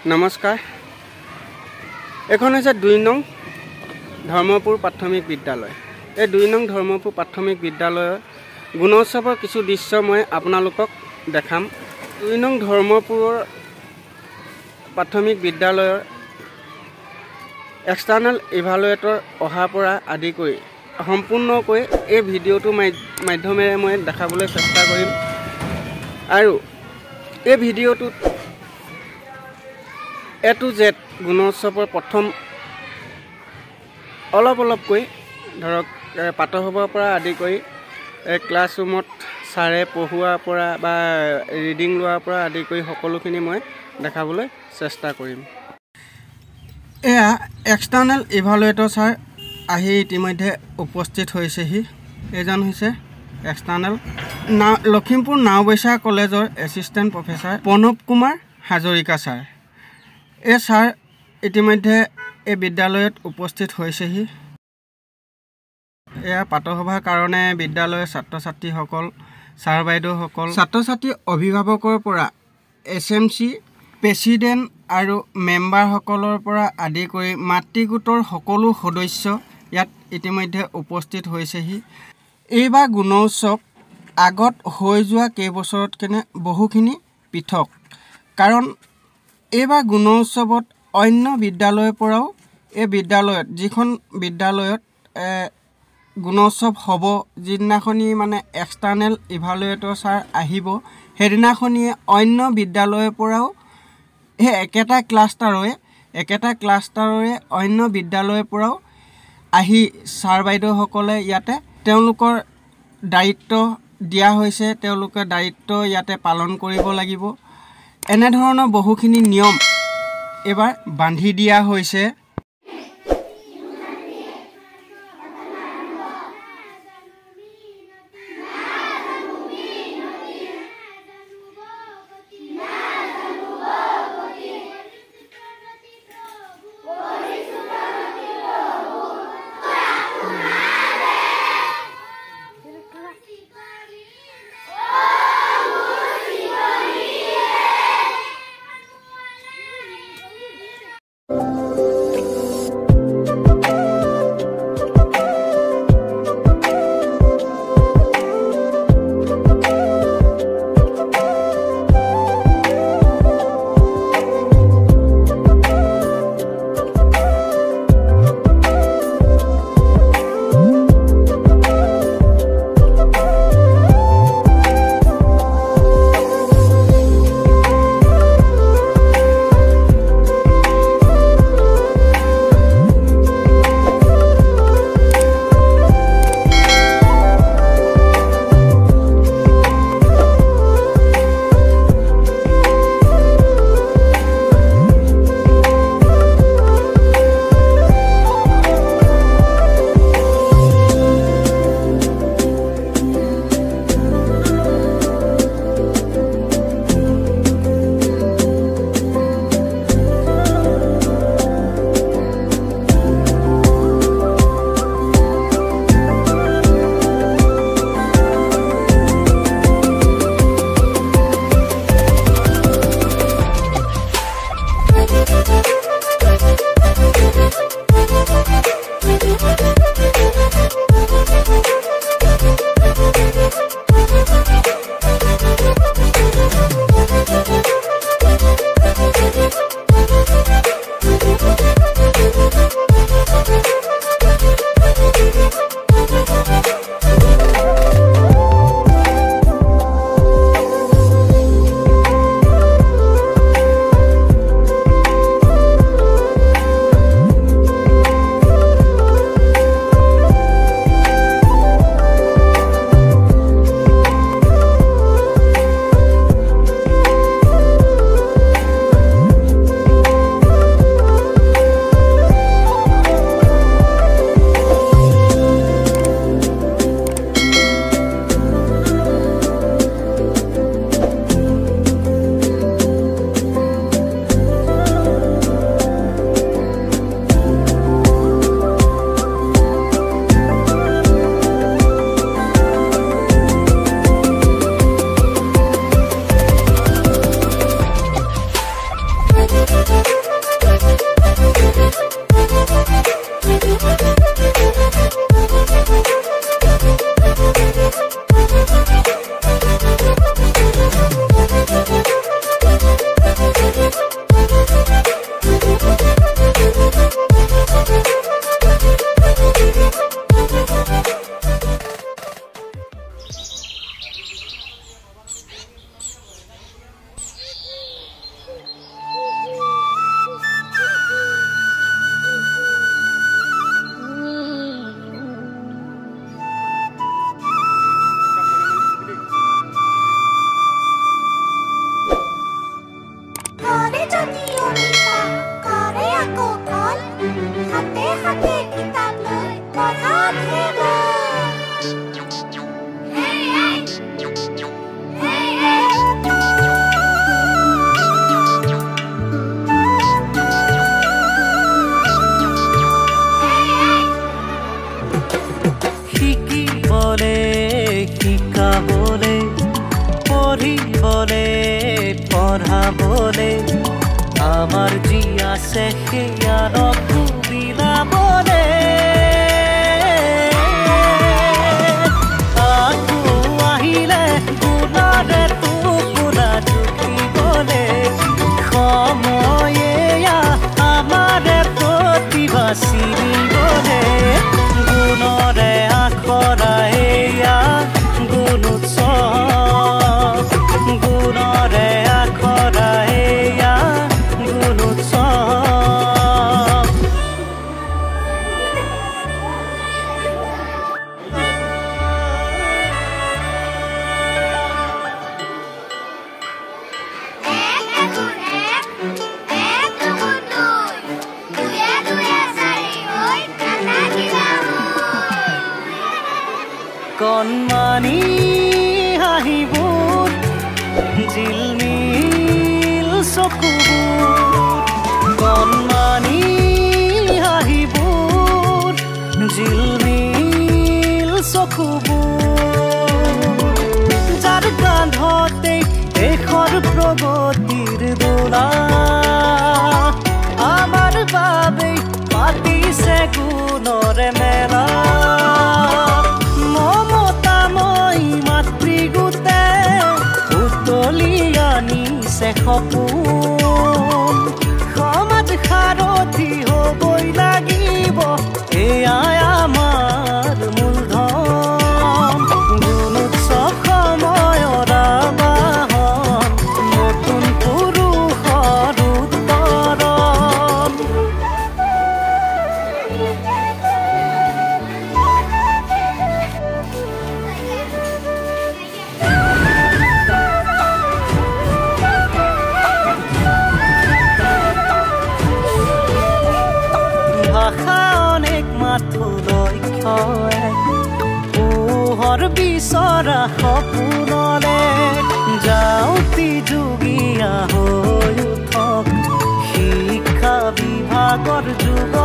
নমস্কাৰ এখন হৈছে ২ নং ধৰ্মপুৰ প্ৰাথমিক বিদ্যালয় এই ২ নং ধৰ্মপুৰ প্ৰাথমিক বিদ্যালয়ৰ গুণোৎসৱৰ কিছু দৃশ্য মই আপোনালোকক দেখাম ২ নং ধৰ্মপুৰৰ প্ৰাথমিক বিদ্যালয়ৰ এক্সটাৰ্নেল ইভালুৱেটৰ অহাৰ পৰা আদি কৰি সম্পূৰ্ণকৈ এই ভিডিঅ'টো মাধ্যমেৰে মই দেখাবলৈ চেষ্টা কৰিম আৰু এই ভিডিঅ'টোত A to Z গুণোৎসৱৰ প্ৰথম অলপকৈ ধৰক পাঠসভাৰ পৰা আদি কৰি ক্লাছৰুমত ছাৰে পঢ়োৱাৰ পৰা বা ৰিডিং লোৱাৰ পৰা আদি কৰি সকলোখিনি মই দেখাবলৈ চেষ্টা কৰিম এয়া এক্সটাৰ্নেল ইভালুৱেটৰ ছাৰ আহি ইতিমধ্যে উপস্থিত হৈছেহি এজন হৈছে এক্সটাৰ্নেল লখিমপুৰ নাওবৈচা কলেজৰ assistant professor Pranab Kumar Hazarika sir এই ছাৰ ইতিমধ্যে এই বিদ্যালয়ত উপস্থিত হৈছেহি এয়া পাঠসভাৰ কাৰণে বিদ্যালয়ৰ ছাত্ৰ ছাত্ৰীসকল ছাৰ বাইদেউসকল ছাত্ৰ ছাত্ৰী অভিভাৱকৰ পৰা SMC প্ৰেছিডেণ্ট আৰু মেম্বাৰসকলৰ পৰা আদি কৰি মাতৃগোটৰ সকলো সদস্য ইয়াত ইতিমধ্যে উপস্থিত হৈছেহি এইবাৰ গুণোৎসৱ আগত হৈ যোৱা কেইবছৰতকৈ বহুখিনি পৃথক কাৰণ এইবাৰ গুণোৎসৱত অন্য বিদ্যালয়ৰ পৰাও এই বিদ্যালয়ত যিখন বিদ্যালয়ত গুণোৎসৱ হ'ব যিদিনাখনি মানে এক্সটাৰ্নেল ইভালুৱেটৰ ছাৰ আহিব সেইদিনাখনিয়ে অন্য বিদ্যালয়ৰ পৰাও সেই একেটা ক্লাষ্টাৰৰে অন্য বিদ্যালয়ৰ পৰাও আহি ছাৰ বাইদেউসকলে ইয়াতে তেওঁলোকৰ দায়িত্ব দিয়া হৈছে তেওঁলোকে দায়িত্ব ইয়াতে পালন কৰিব লাগিব এনেধৰণৰ বহুখিনি নিয়ম এবাৰ বান্ধি দিয়া হৈছে পঢ়াবলে আমাৰ যি আছে সেয়াৰকো বিলাবলে আকৌ আহিলে গুণৰে টোপোলা জুখিবলে সময়ে আমাৰে প্ৰতিভা চিৰিবলে গুণৰে আখৰা এয়া গুণ উৎসৱ গুণৰে আখৰা এয়া গুণ উৎসৱ কণমানি হাঁহিবোৰ জিলমিল চকুবোৰ কণমানি হাঁহিবোৰ জিলমিল চকুবোৰ যাৰ কান্ধতে দেশৰ প্ৰগতিৰ দোলা আমাৰ বাবে পাতিছে গুণৰে মেলা মাতৃগোটে উতলি আনিছে সপোন সমাজ সাৰথি হ'বই লাগিব এয়াই আমাৰ মূলধন গুণ উৎসৱ সময়ৰ আবাহন নতুন পুৰুষৰ উত্তৰণ পোহৰ বিচৰা সপোনলে যাওঁতি যুগীয়া হৈ উঠক শিক্ষা বিভাগৰ যুৱ